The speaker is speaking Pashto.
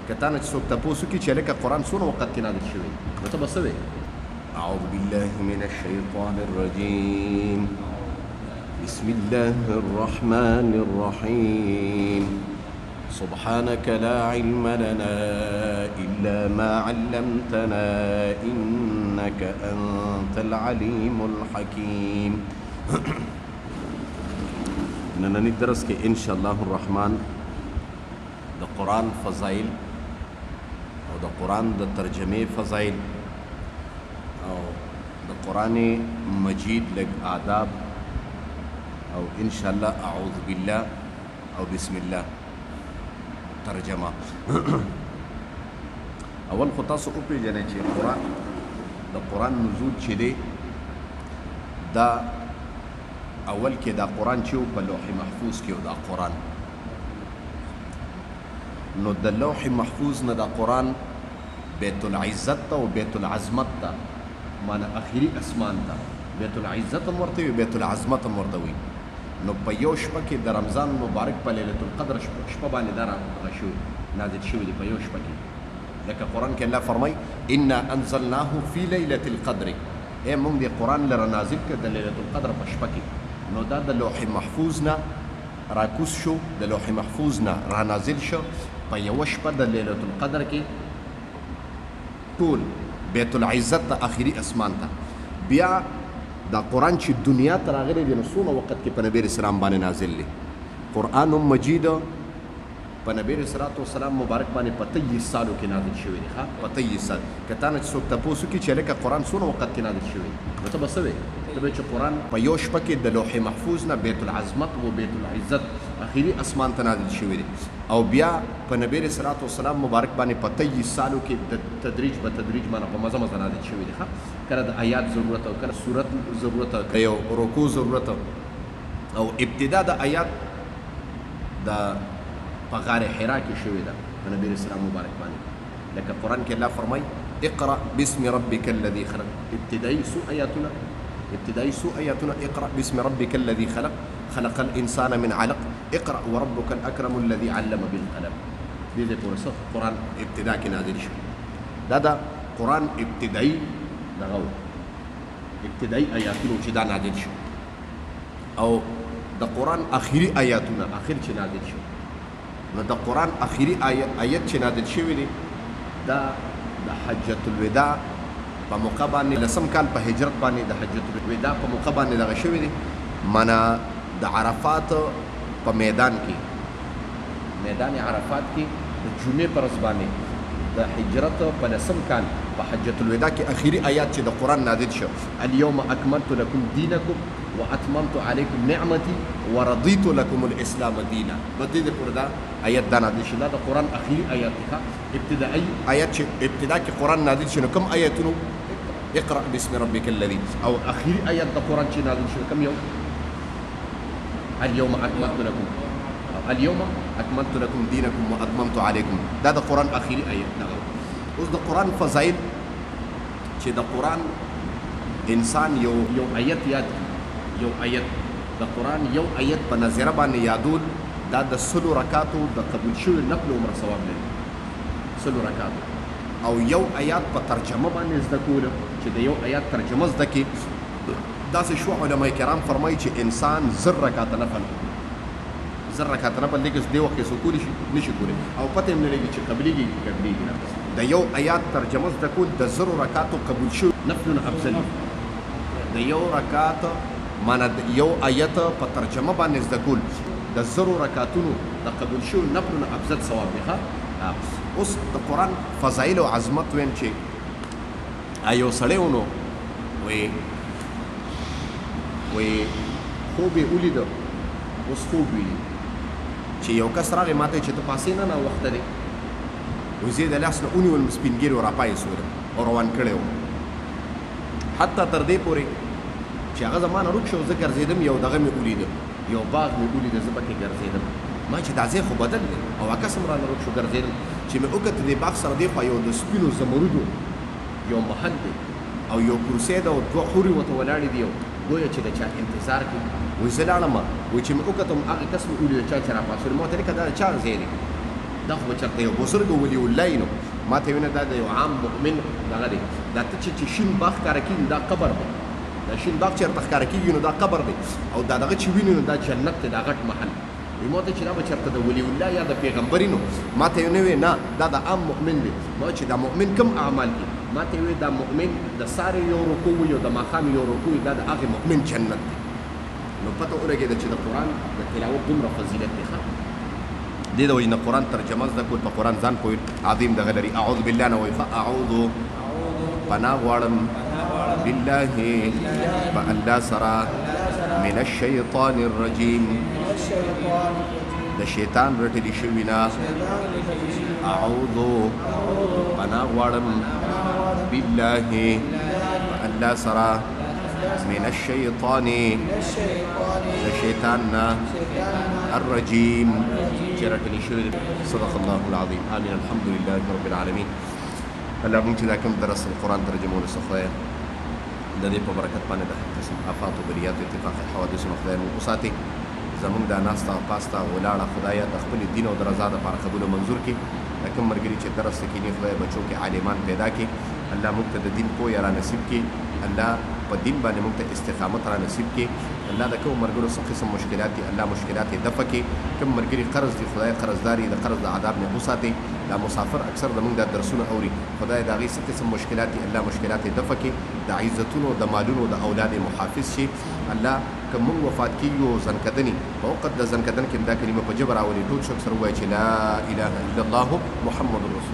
کتانه چې څوک تاسو کې چې لکه قرآن څونه وخت کې نازل شوی نو ته بس وې اعوذ بالله من الشيطان الرجيم بسم الله الرحمن الرحيم سبحانك لا علم لنا إلا ما علمتنا إنك أنت العليم الحكيم ننني درس کې ان شاء الله الرحمن د قرآن فضائل او د قرآن د ترجمه فضائل او د قرآن مجید لږ آداب او ان شاء الله اعوذ بالله او بسم الله ترجمه اول خو تاسو وپېژنئ چې د قرآن نزول چې دی دا اول کې دا قرآن چې په لوح محفوظ کې دا قرآن نو د لوح محفوظ نه دا قرآن بیت العزت ته او بیت العظمت ته معنی اخري اسمان ته بیت العزت هم ورته وي بیت العظمت هم ورته وي نو په یو شپه کې د رمضان مبارک په لیلة القدر شپه باندې دا نازل شوی دی په یو شپه کې لکه قرآن کې الله فرمایي انا انزلناه فی لیلة القدر موږ دې قرآن لره نازل کړ د لیلة القدر په شپه کې نو دا د لوح محفوظ نه راکوز شو د لوح محفوظ نه را نازل شو په یوه شپه د لیلة القدر کې ټول بیت العزت ته آخري اسمان ته بیا دا قرآن چې دنیا ته راغلی دی نو څومره وخت کې په نبي علیه السلام باندې نازل دی قرآن مجید په نبی علیه السلام مبارک باندې په 23 سالو کې نازل شوی دی ښه په 23 سال که تا نه چې څوک تپوس وکړي چې لکه قرآن څومره وخت کې نازل شوی نو ته به څه وې ته به چې قرآن په یو شپه کې د لوح محفوظ نه بیت العظمت و بیت العزت آخري اسمان ته نازل شوی دی او بیا په نبی علیه السلام مبارک باندې په 23 سالو کې د تدریج به تدریج باندې په مزه مزه نازل شوی دی ښه کله د آیات ضرورت او کله صورت ضرورت کله یو رکوع ضرورت او ابتدا د آیات د په غار حرا کې شوې ده په نبي علیه السلام مبارک باندې لکه قرآن کې الله فرمایي اقرأ باسم ربك الذي خلق ابتدایي څو آیاتونه اقرأ باسم ربك الذي خلق خلق الانسان من علق اقرأ وربك الاكرم الذي علم بالقلم دې دې پورې قرآن ابتدا کې نازل شو دا قرآن ابتدایي دغه ابتدایي آیاتونه چې دا نازل شو او د قرآن آخري آیاتونه آخر چې نازل شو نو د قرآن آخري آیت چې نازل شوی دی دا د حجة الوداع په موقع باندې لسم کال په هجرت باندې د حجة الوداع په موقع باندې دغه شوی دی معنا د عرفات په میدان عرفات کې د جمعې پر ورځ باندې د هجرت په لسم کال په حجة الوداع کې آخري آیات چې د قرآن نازل شو اليوم اکملت لكم دینکم واتممت عليكم نعمتي ورضيت لكم الاسلام دينا بدې د پردا آیت دا نازل شو دا د قرآن آخري آیات ښه ابتدائي آیات چې ابتدا کې قرآن نازل شو کوم آیتونو اقرأ باسم ربك الذي او آخري آیات د قرآن چې نازل شو کوم یو اليوم اکملت لكم دينكم واتممت عليكم دا د قرآن آخري آیت دغه اوس د قرآن فضایل چې د قرآن انسان یو آیت یاد یو آیت د قرآن یو آیت په نظره باندې یادول دا د 100 رکعاتو د قبول شوي نفل عمر ثواب لري 100 رکعاتو او یو آیات په ترجمه باندې زده کول چې د یو آیات ترجمه زده کړي داسې شو علما کرام فرمایي چې انسان 1000 رکعات نفل لکه دې وخت کې سکول شي نشي کولی او پته یې نه لګي چې قبليږي د یو آیات ترجمه زده کول د 1000 رکعاتو قبول شوي نفل افضل د یو رکعات معنا یو آیت په ترجمه باندې زده کول د 1000 رکعاتونو د قبول شوي نفلونه افضل ثواب دی اوس د قرآن فضایل او عظمت وین چې یو سړی ونو وی خوب یې ولید اوس خوب ویني چې یو کس راغی ماته چې ته پاسې نه وخته دی وی زه د لاس نه ونیولم سپین ږیري راپایسولم او روان کړی وم حتی تر دې پورې چې هغه زمانه روک شو زه ګرځېدم یو دغه مې ولیده یو باغ مې ولیده زه پکې ګرځېدم ما چې دا ځای خو بدل دی او عکس هم رانه روک شو ګرځېدم چې مې وکتل دې باغ سره دې خوا یو د سپینو زمرودو یو محل دی او یو کرسۍ ده او 2 حورې ورته ولاړې دي گویا چې د چا انتظار کوي وایي زه لاړم وایي چې مې وکتم هغه کس مې ولید چا چې راپاڅېد ما ورته لیکه دا د چا ځای دی دا خو به چېرته یو بزرګ ولي الله نو ما ته وینه دا د یو عام مؤمن دغه دی دا ته چې شین باغ ښکاره کېږي دا قبر دی دا شین باغ چېرته ښکاره کېږي نو دا قبر دی او دا دغه چې ویني نو دا جنت دی دا غټ محل وي ما ته چې دا به چېرته د ولي الله یا د پیغمبري نو ما ته نه وی نه دا د عام مؤمن دی ما چې دا مؤمن کوم اعمال دي ما ته وی دا مؤمن د ساري یو رکوع وي او د ماښام یو رکوع دا د هغې مؤمن جنت دی نو پته ولګېده چې د قرآن د تلاوت دومره فضیلت دی ښه دې د وجې نه قرآن ترجمه زده کول په قرآن ځان پوهېد عظیم دغه لري اعوذ بالله نه وایي فاعوذ پناه غواړم بالله په الله سره من الشیطان الرجیم د شیطان رټلی شوي نه اعوذ پناه غواړم بالله په الله سره من الشيطان الشيطان الرجيم جرتني شوي صدق الله العظيم آمين الحمد لله رب العالمين الله ممكن لكم درس القرآن ترجمه لسخويا الذي ببركة باندې د قسم آفات و بلیات اتفاق حوادث خدای مو وساتي زمونږ دا ناسته پاسته ولاړه خدایه د خپل دین او د رضا دپاره قبول منظور کړي د کوم ملګري چې درس ته کیني خدای بچو کې عالمان پیدا کړي الله موږ ته د دین پوهه را نصیب کړي الله په دین باندې موږ ته استقامت را نصیب کړي الله د کوم ملګرو څه قسم مشکلات دي الله مشکلات یې دفع کړي کوم ملګري قرض دي خدای قرضداري د قرض د عذاب نه وساتي دا مسافر اکثر د موږ د درسونه اوري خدای د هغې څه قسم مشکلات دي الله مشکلات یې دفع کړي د عزتونو د مالونو د اولاد محافظ شي الله که موږ وفات کېږو زنکدنې په وقت د زنکدن کې دا کلمه په ژبه راولي ټول شخص سره ووایي چې لا اله الا الله محمد رسول